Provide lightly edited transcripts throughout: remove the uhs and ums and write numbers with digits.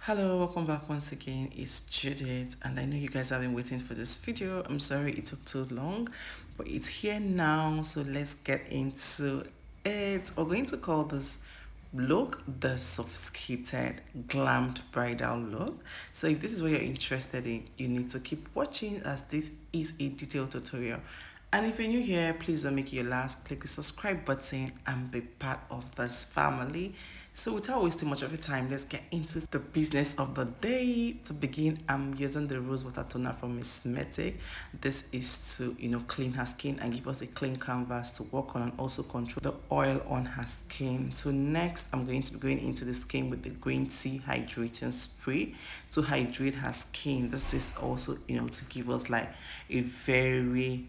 Hello, welcome back once again. It's Judith, and I know you guys have been waiting for this video. I'm sorry it took too long, but it's here now. So let's get into it. We're going to call this look the sophisticated glammed bridal look. So if this is what you're interested in, you need to keep watching as this is a detailed tutorial. And if you're new here, please don't make it your last. Click the subscribe button and be part of this family. So without wasting much of your time, let's get into the business of the day. To begin, I'm using the rose water toner from Miss Metic. This is to, clean her skin and give us a clean canvas to work on and also control the oil on her skin. So next, I'm going to be going into the skin with the green tea hydrating spray to hydrate her skin. This is also, to give us like a very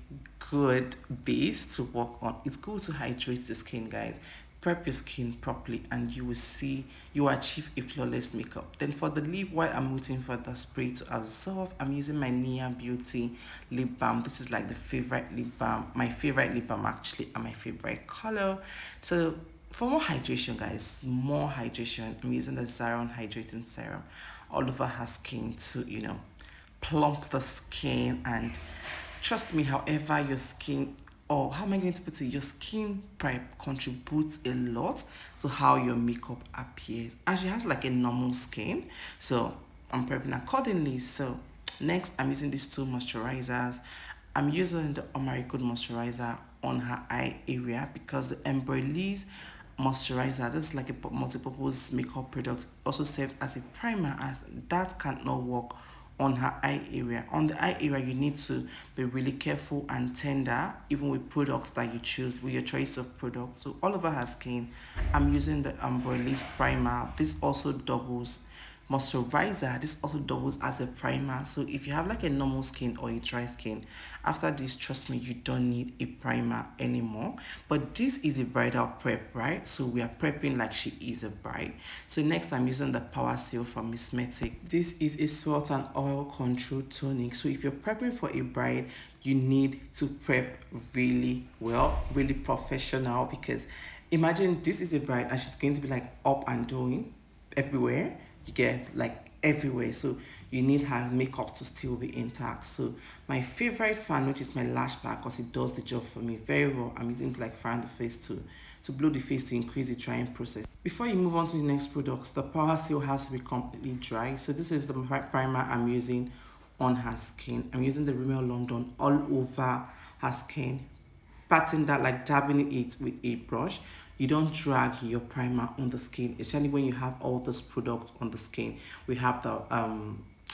good base to work on. It's good to hydrate the skin, guys. Prep your skin properly and you will see you achieve a flawless makeup. Then for the lip, while I'm waiting for the spray to absorb, I'm using my Nia Beauty lip balm. This is like the favorite lip balm, my favorite lip balm actually, and my favorite color. So for more hydration, guys, more hydration, I'm using the Zaron hydrating serum all over her skin to plump the skin. And trust me, however your skin, or how am I going to put it, your skin prep contributes a lot to how your makeup appears, and she has like a normal skin, so I'm prepping accordingly. So next, I'm using these two moisturizers. I'm using the Omari Good moisturizer on her eye area because the Embryolisse moisturizer, this is like a multi-purpose makeup product, also serves as a primer, as that cannot work on her eye area. On the eye area, you need to be really careful and tender, even with products that you choose, with your choice of product. So all over her skin, I'm using the Embryolisse primer. This also doubles moisturizer. This also doubles as a primer. So if you have like a normal skin or a dry skin, after this, trust me, you don't need a primer anymore. But this is a bridal prep, right? So we are prepping like she is a bride. So next, I'm using the Power Seal from Miss Metic. This is a sweat and oil control tonic. So if you're prepping for a bride, you need to prep really well, really professional, because imagine this is a bride and she's going to be like up and doing everywhere. You get like everywhere, so you need her makeup to still be intact. So my favorite fan, which is my lash bar, because it does the job for me very well. I'm using it to like fan the face to blow the face to increase the drying process. Before you move on to the next products, the Power Seal has to be completely dry. So this is the primer I'm using on her skin. I'm using the Rimmel London all over her skin, patting that, like dabbing it with a brush. You don't drag your primer on the skin, especially when you have all those products on the skin. We have the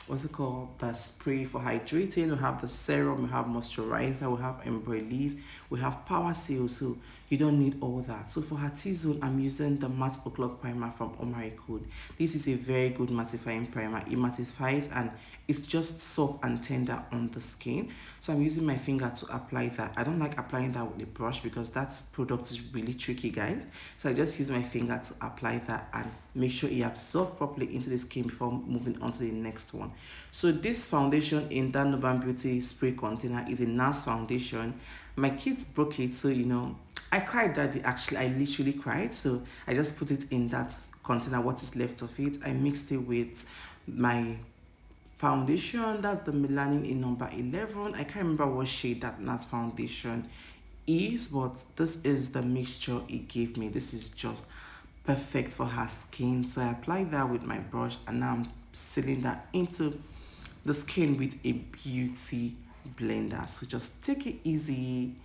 what's it called, the spray for hydrating, we have the serum, we have moisturizer, we have Embryolisse, we have Power Seal. So you don't need all that. So for her T-zone, I'm using the Matte O'Clock primer from Omari Code. This is a very good mattifying primer. It mattifies and it's just soft and tender on the skin. So I'm using my finger to apply that. I don't like applying that with a brush because that product is really tricky, guys. So I just use my finger to apply that and make sure it absorbs properly into the skin before moving on to the next one. So this foundation in that Nuban Beauty spray container is a NARS foundation. My kids broke it, so I cried that day. Actually, I literally cried. So I just put it in that container, what is left of it. I mixed it with my foundation. That's the Melanin in number 11. I can't remember what shade that NARS foundation is, but this is the mixture it gave me. This is just perfect for her skin. So I applied that with my brush and now I'm sealing that into the skin with a beauty blender. So just take it easy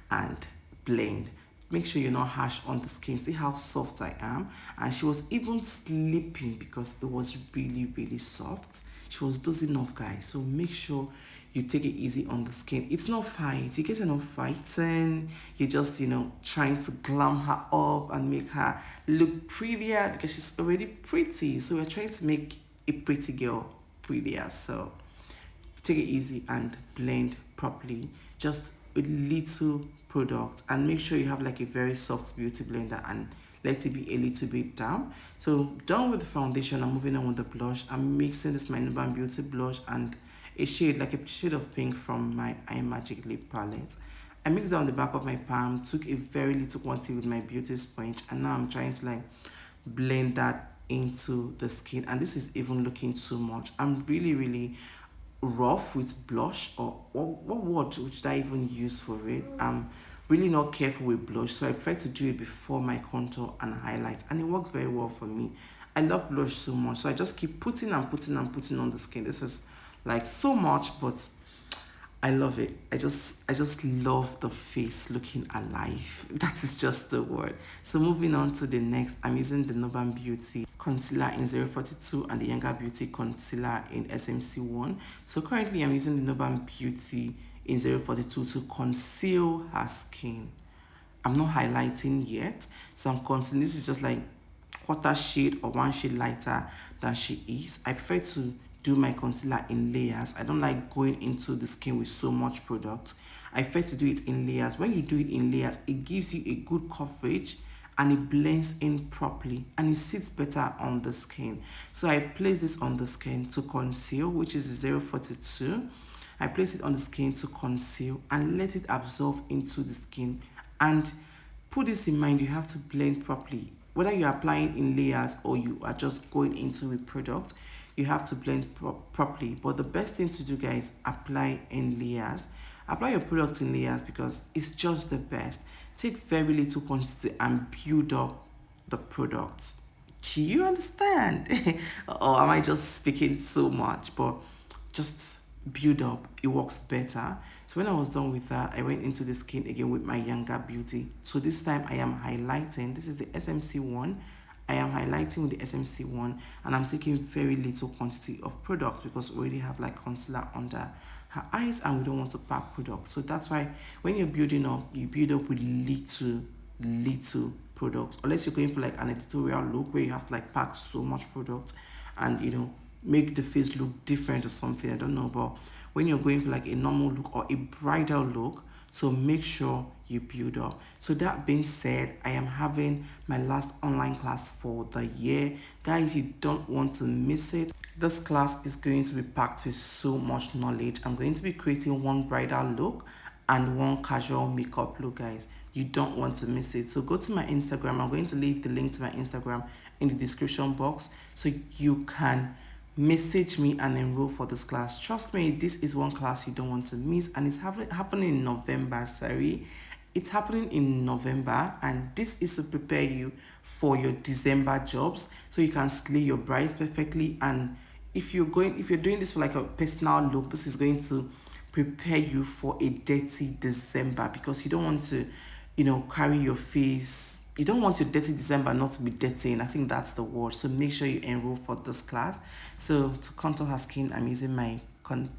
and blend. Make sure you're not harsh on the skin. See how soft I am. And she was even sleeping because it was really, really soft. She was dozing off, guys. So make sure you take it easy on the skin. It's not fight. You guys are not fighting. You're just, trying to glam her up and make her look prettier because she's already pretty. So we're trying to make a pretty girl prettier. So take it easy and blend properly. Just a little product and make sure you have like a very soft beauty blender and let it be a little bit down. So done with the foundation, I'm moving on with the blush. I'm mixing this my Nuban Beauty blush and a shade, like a shade of pink from my Eye Magic lip palette. I mixed that on the back of my palm, took a very little quantity with my beauty sponge, and now I'm trying to like blend that into the skin, and this is even looking too much. I'm really rough with blush, or what word should I even use for it? I'm really not careful with blush, so I prefer to do it before my contour and highlight, and it works very well for me. I love blush so much, so I just keep putting and putting and putting on the skin. This is like so much, but I love it. I just love the face looking alive. That is just the word. So moving on to the next, I'm using the Noban Beauty concealer in 042 and the Younger Beauty concealer in SMC1. So currently I'm using the Noban Beauty in 042 to conceal her skin. I'm not highlighting yet, so I'm concealing. This is just like quarter shade or one shade lighter than she is. I prefer to do my concealer in layers. I don't like going into the skin with so much product. I prefer to do it in layers. When you do it in layers, it gives you a good coverage and it blends in properly and it sits better on the skin. So I place this on the skin to conceal, which is 042. I place it on the skin to conceal and let it absorb into the skin. And put this in mind, you have to blend properly. Whether you're applying in layers or you are just going into a product, you have to blend properly. But the best thing to do, guys, apply in layers. Apply your product in layers because it's just the best. Take very little quantity and build up the product. Do you understand? Or am I just speaking so much? But just build up, it works better. So when I was done with that, I went into the skin again with my Younger Beauty. So this time I am highlighting. This is the SMC one. I am highlighting with the SMC one, and I'm taking very little quantity of product because we already have like concealer under her eyes and we don't want to pack product. So that's why when you're building up, you build up with little product, unless you're going for like an editorial look where you have to like pack so much product and make the face look different or something. I don't know, but when you're going for like a normal look or a bridal look, so make sure you build up. So that being said, I am having my last online class for the year. Guys, you don't want to miss it. This class is going to be packed with so much knowledge. I'm going to be creating one bridal look and one casual makeup look, guys. You don't want to miss it. So go to my Instagram. I'm going to leave the link to my Instagram in the description box so you can message me and enroll for this class. Trust me, this is one class you don't want to miss, and it's happening in November. It's happening in November, and this is to prepare you for your December jobs so you can slay your brides perfectly. And if you're doing this for like a personal look, this is going to prepare you for a dirty December, because you don't want to carry your face. You don't want your dirty December not to be dirty, and I think that's the word. So make sure you enroll for this class. So to contour her skin, I'm using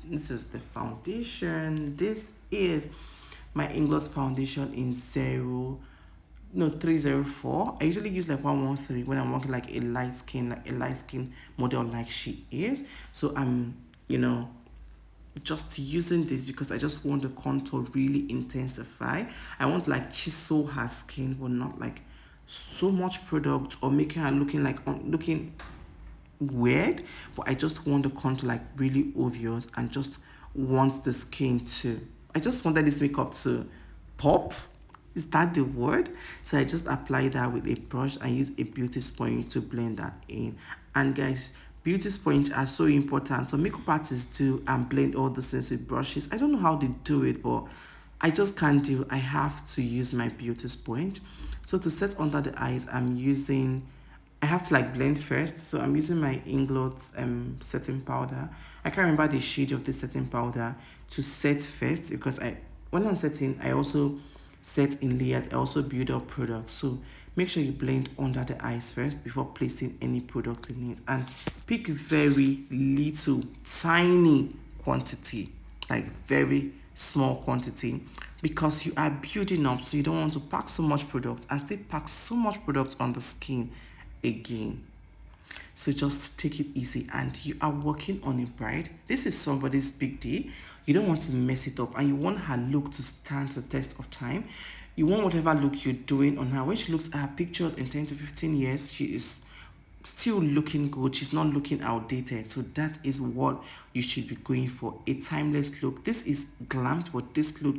this is the foundation. This is my Ingloss foundation in 304. I usually use like 113 when I'm working like a light skin model like she is. So I'm just using this because I just want the contour really intensify. I want like chisel her skin, but not like so much product or making her looking weird. But I just want the contour like really obvious, and just want the skin to, I just wanted this makeup to pop. Is that the word? So I just apply that with a brush and use a beauty sponge to blend that in. And guys, beauty sponge are so important. So makeup artists do and blend all the things with brushes. I don't know how they do it, but I just can't do. I have to use my beauty sponge. So to set under the eyes, I have to like blend first. So I'm using my Inglot setting powder. I can't remember the shade of this setting powder to set first, because when I'm setting, I also set in layers. I also build up product. So make sure you blend under the eyes first before placing any product in it, and pick very little tiny quantity, like very small quantity, because you are building up. So you don't want to pack so much product and still pack so much product on the skin again. So just take it easy, and you are working on a bride. This is somebody's big day. You don't want to mess it up, and you want her look to stand the test of time. You want whatever look you're doing on her, when she looks at her pictures in 10 to 15 years, she is still looking good. She's not looking outdated. So that is what you should be going for, a timeless look. This is glammed, but this look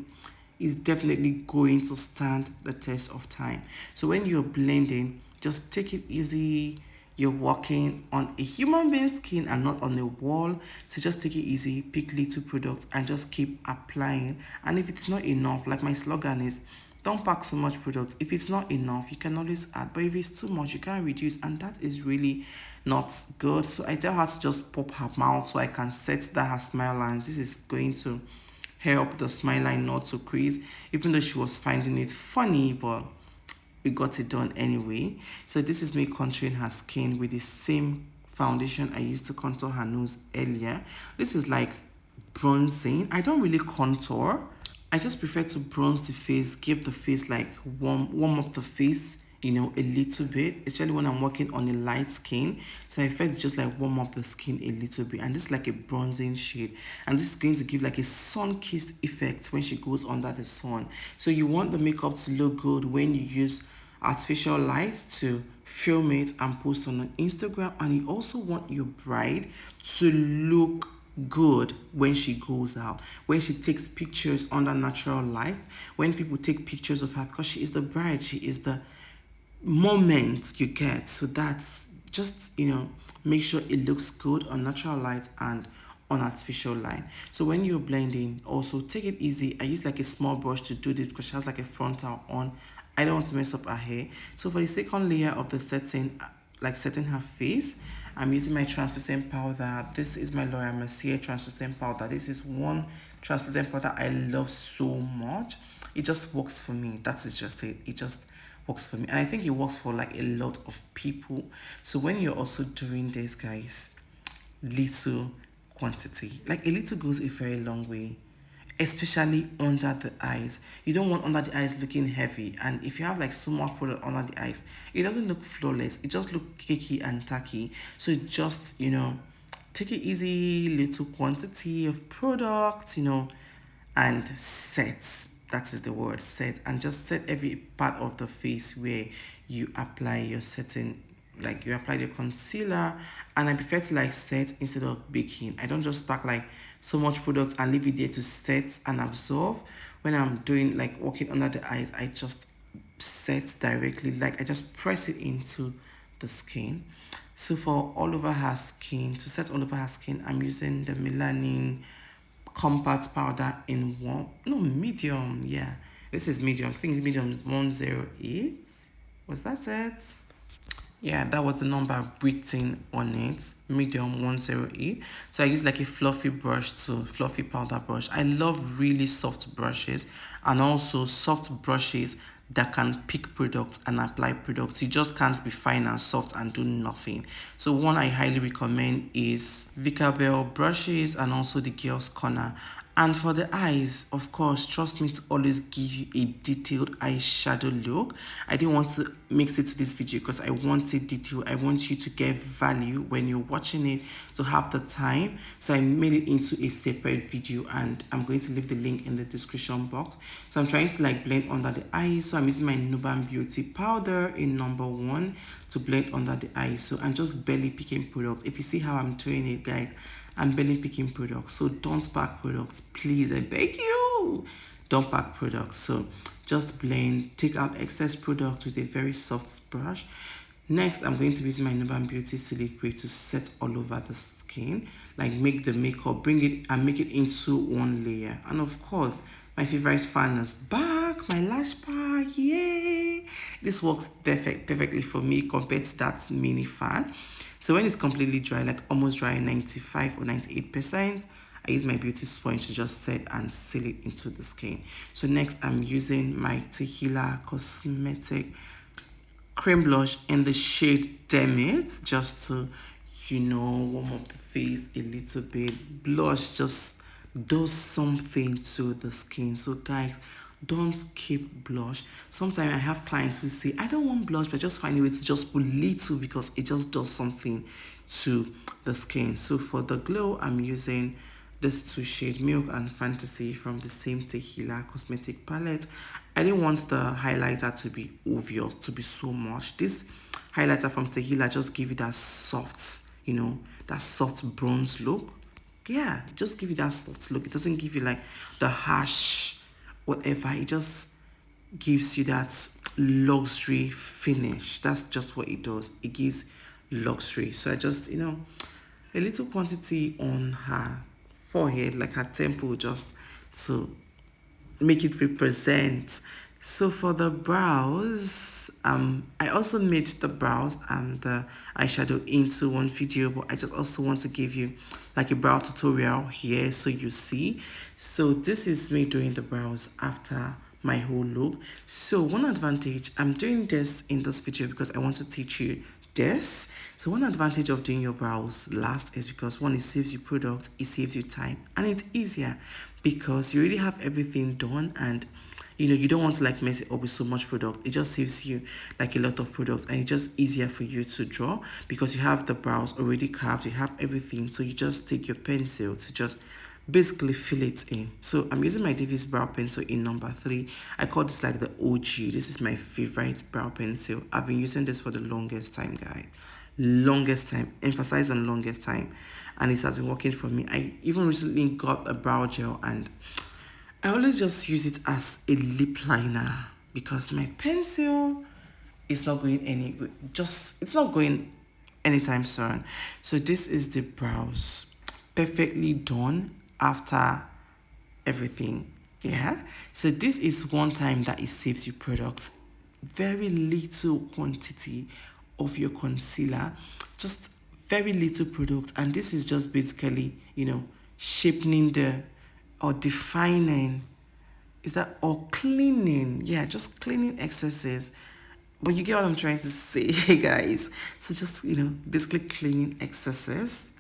is definitely going to stand the test of time. So when you're blending, just take it easy. you're working on a human being skin and not on a wall. So just take it easy, pick little products and just keep applying. And if it's not enough, like my slogan is, don't pack so much product. If it's not enough, you can always add. But if it's too much, you can reduce. And that is really not good. So I tell her to just pop her mouth so I can set that her smile lines. This is going to help the smile line not to crease, even though she was finding it funny, but we got it done anyway. So this is me contouring her skin with the same foundation I used to contour her nose earlier. This is like bronzing. I don't really contour. I just prefer to bronze the face, give the face like warm up the face, you know, a little bit, especially when I'm working on a light skin. So I prefer to just like warm up the skin a little bit. And this is like a bronzing shade. And this is going to give like a sun-kissed effect when she goes under the sun. So you want the makeup to look good when you use artificial light to film it and post on Instagram. And you also want your bride to look good when she goes out, when she takes pictures under natural light, when people take pictures of her, because she is the bride, she is the moment you get. So that's just, you know, make sure it looks good on natural light and on artificial light. So when you're blending, also take it easy. I use like a small brush to do this because she has like a frontal on. I don't want to mess up her hair. So for the second layer of the setting, like setting her face, I'm using my translucent powder. This is my Laura Mercier translucent powder. This is one translucent powder I love so much. It just works for me. That is just it. It just works for me. And I think it works for like a lot of people. So when you're also doing this, guys, little quantity. Like a little goes a very long way, especially under the eyes. You don't want under the eyes looking heavy. And if you have like so much product under the eyes, it doesn't look flawless. It just looks cakey and tacky. So just, you know, take it easy, little quantity of product, you know, and set. That is the word, set. And just set every part of the face where you apply your setting, like you apply the concealer. And I prefer to like set instead of baking. I don't just pack like so much product and leave it there to set and absorb. When I'm doing like working under the eyes, I just set directly, like I just press it into the skin. So for all over her skin, to set all over her skin, I'm using the melanin compact powder in medium. Yeah, this is medium. I think medium is 108. Was that it? Yeah, that was the number written on it, medium 108. So I use like a fluffy brush to fluffy powder brush. I love really soft brushes and also soft brushes that can pick products and apply products. You just can't be fine and soft and do nothing. So one I highly recommend is Vicabel brushes and also the Girls Corner. And for the eyes, of course, trust me to always give you a detailed eyeshadow look. I didn't want to mix it to this video because I want it detailed. I want you to get value when you're watching it, to have the time. So I made it into a separate video and I'm going to leave the link in the description box. So I'm trying to like blend under the eyes. So I'm using my Nuban Beauty powder in number 1 to blend under the eyes. So I'm just barely picking products. If you see how I'm doing it, guys, I'm barely picking products. So don't pack products, please, I beg you. Don't pack products. So just blend, take out excess product with a very soft brush. Next, I'm going to use my Nuban Beauty Silk Spray to set all over the skin, like make the makeup, bring it and make it into one layer. And of course, my favorite fan is back, my lash bar, yay! This works perfectly for me compared to that mini fan. So when it's completely dry, like almost dry, 95 or 98%, I use my beauty sponge to just set and seal it into the skin. So next, I'm using my Tequila Cosmetic cream blush in the shade Demit, just to, you know, warm up the face a little bit. Blush just does something to the skin. So guys, don't keep blush. Sometimes I have clients who say, I don't want blush, but just find a way to just put little because it just does something to the skin. So for the glow, I'm using this two shade Milk and Fantasy from the same Tequila Cosmetic palette. I didn't want the highlighter to be obvious, to be so much. This highlighter from Tequila just give you that soft, you know, that soft bronze look. Yeah, just give you that soft look. It doesn't give you like the harsh whatever. It just gives you that luxury finish. That's just what it does. It gives luxury. So I just, a little quantity on her forehead, like her temple, just to make it represent. So for the brows, I also made the brows and the eyeshadow into one video, but I just also want to give you like a brow tutorial here so you see. So this is me doing the brows after my whole look. So one advantage, I'm doing this in this video because I want to teach you this. So one advantage of doing your brows last is because one, it saves you product, it saves you time, and it's easier because you already have everything done, and you don't want to like mess it up with so much product. It just saves you like a lot of product, and it's just easier for you to draw because you have the brows already carved, you have everything. So you just take your pencil to just basically fill it in. So I'm using my Davis brow pencil in number 3. I call this like the OG. This is my favorite brow pencil. I've been using this for the longest time, guys. Longest time. Emphasize on longest time. And it has been working for me. I even recently got a brow gel, and I always just use it as a lip liner because my pencil is not going any good. It's not going anytime soon. So this is the brows. Perfectly done after everything. Yeah. So this is one time that it saves you products. Very little quantity of your concealer. Just very little product. And this is just basically, shaping the or defining, is that, or cleaning, yeah, just cleaning excesses. But you get what I'm trying to say, guys. So just, basically cleaning excesses.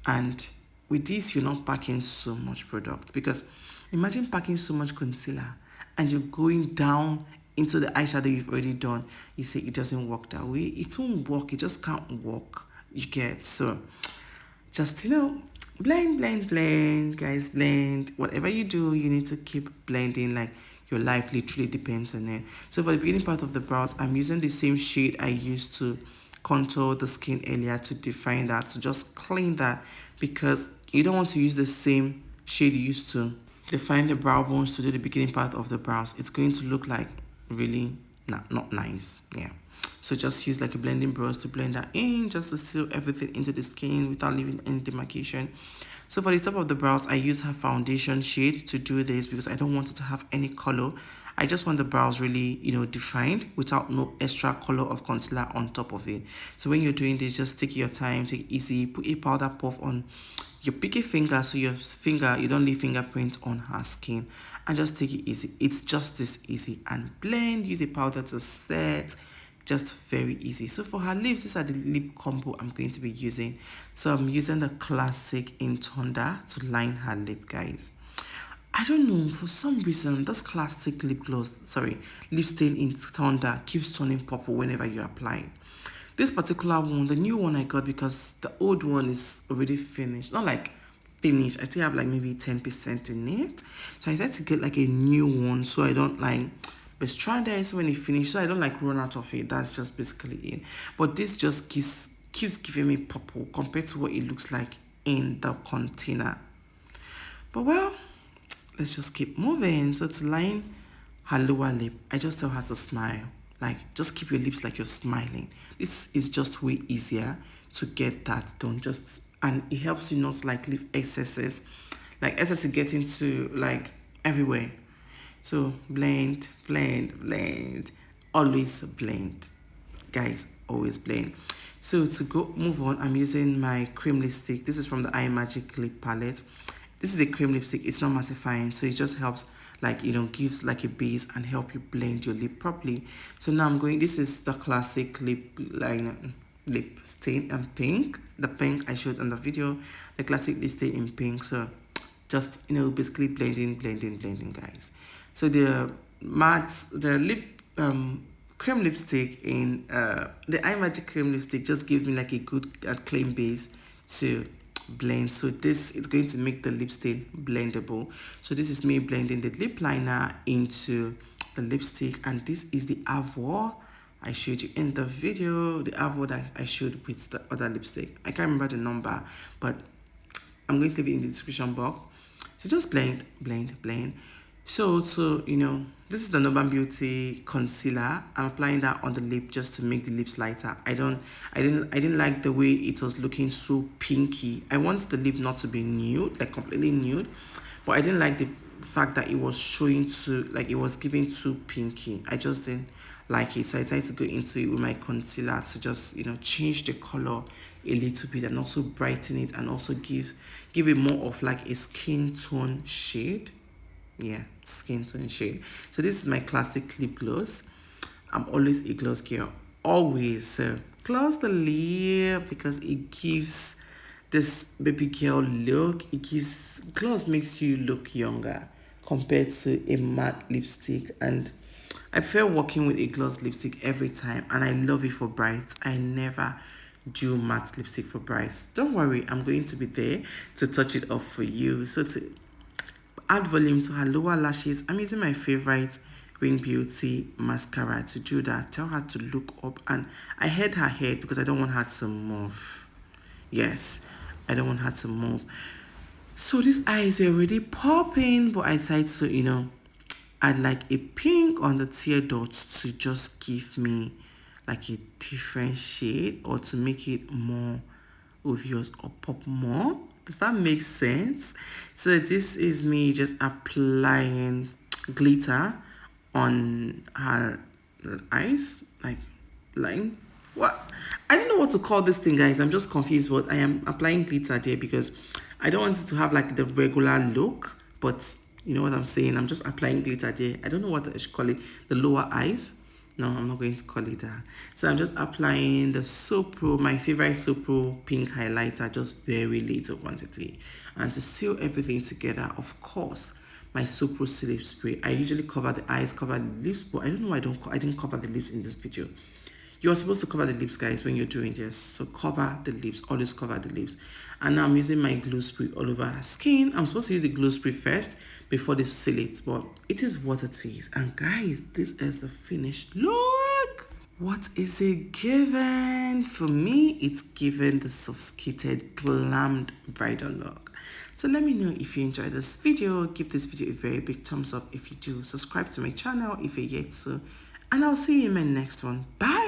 And with this, you're not packing so much product, because imagine packing so much concealer and you're going down into the eyeshadow you've already done. You say it doesn't work that way. It won't work. It just can't work. You get. So just, blend, guys, blend. Whatever you do, you need to keep blending, like your life literally depends on it. So for the beginning part of the brows, I'm using the same shade I used to contour the skin earlier, to define that, to just clean that, because you don't want to use the same shade you used to define the brow bones to do the beginning part of the brows. It's going to look like really not nice. Yeah. So just use like a blending brush to blend that in, just to seal everything into the skin without leaving any demarcation. So for the top of the brows, I use her foundation shade to do this because I don't want it to have any color. I just want the brows really, defined without no extra color of concealer on top of it. So when you're doing this, just take your time, take it easy, put a powder puff on your pinky finger so you don't leave fingerprints on her skin, and just take it easy. It's just this easy. And blend, use a powder to set. Just very easy. So for her lips, these are the lip combo I'm going to be using. So I'm using the classic in Thunder to line her lip, guys. I don't know, for some reason this classic lip stain in Thunder keeps turning purple whenever you apply it. This particular one, the new one I got, because the old one is already finished. Not like finished, I still have like maybe 10% in it. So I decided to get like a new one so I don't like try this when it finishes, so I don't like run out of it. That's just basically it. But this just keeps giving me purple compared to what it looks like in the container. But well, let's just keep moving. So to line her lower lip, I just tell her to smile. Like, just keep your lips like you're smiling. This is just way easier to get that done. And it helps you not like leave excesses. Like excesses get into like everywhere. So blend, always blend, guys, always blend. So to move on, I'm using my cream lipstick. This is from the iMagic lip palette. This is a cream lipstick. It's not mattifying, so it just helps, like, gives like a base and help you blend your lip properly. So now this is the classic lip liner, lip stain in pink. The pink I showed on the video, the classic lip stain in pink. So just, basically blending, guys. So the lip cream lipstick in the iMagic cream lipstick just gives me like a good clean base to blend. So this is going to make the lip stain blendable. So this is me blending the lip liner into the lipstick, and this is the Avo I showed you in the video, the Avo that I showed with the other lipstick. I can't remember the number, but I'm going to leave it in the description box. So just blend. So to, this is the Urban Beauty concealer. I'm applying that on the lip just to make the lips lighter. I didn't like the way it was looking so pinky. I want the lip not to be nude, like completely nude, but I didn't like the fact that it was showing too, like it was giving too pinky. I just didn't like it, so I decided to go into it with my concealer to just, change the color a little bit and also brighten it and also give it more of like a skin tone shade. Yeah, skin tone shade. So this is my classic lip gloss. I'm always a gloss girl, always. So gloss the lip because it gives this baby girl look. It gives gloss makes you look younger compared to a matte lipstick. And I prefer working with a gloss lipstick every time, and I love it for bright. I never do matte lipstick for bright. Don't worry, I'm going to be there to touch it up for you. So to add volume to her lower lashes, I'm using my favorite Wing Beauty mascara to do that. Tell her to look up, and I hid her head because I don't want her to move. Yes, I don't want her to move. So these eyes were already popping, but I decided to, add like a pink on the tear dots to just give me like a different shade or to make it more obvious or pop more. Does that make sense? So this is me just applying glitter on her eyes, like line. What? I don't know what to call this thing, guys. I'm just confused, but I am applying glitter there because I don't want it to have like the regular look, but you know what I'm saying. I'm just applying glitter there. I don't know what I should call it. The lower eyes. No, I'm not going to call it that. So I'm just applying the Sopro, my favorite Sopro pink highlighter, just very little quantity. And to seal everything together, of course, my Sopro Sleep Spray. I usually cover the eyes, cover the lips, but I don't know why I didn't cover the lips in this video. You're supposed to cover the lips, guys, when you're doing this. So cover the lips, always cover the lips. And now I'm using my glue spray all over her skin. I'm supposed to use the glue spray first before they seal it, but it is what it is. And guys, this is the finished look. What is it given? For me, it's given the sophisticated, glammed bridal look. So let me know if you enjoyed this video. Give this video a very big thumbs up if you do. Subscribe to my channel if you're yet to. And I'll see you in my next one. Bye!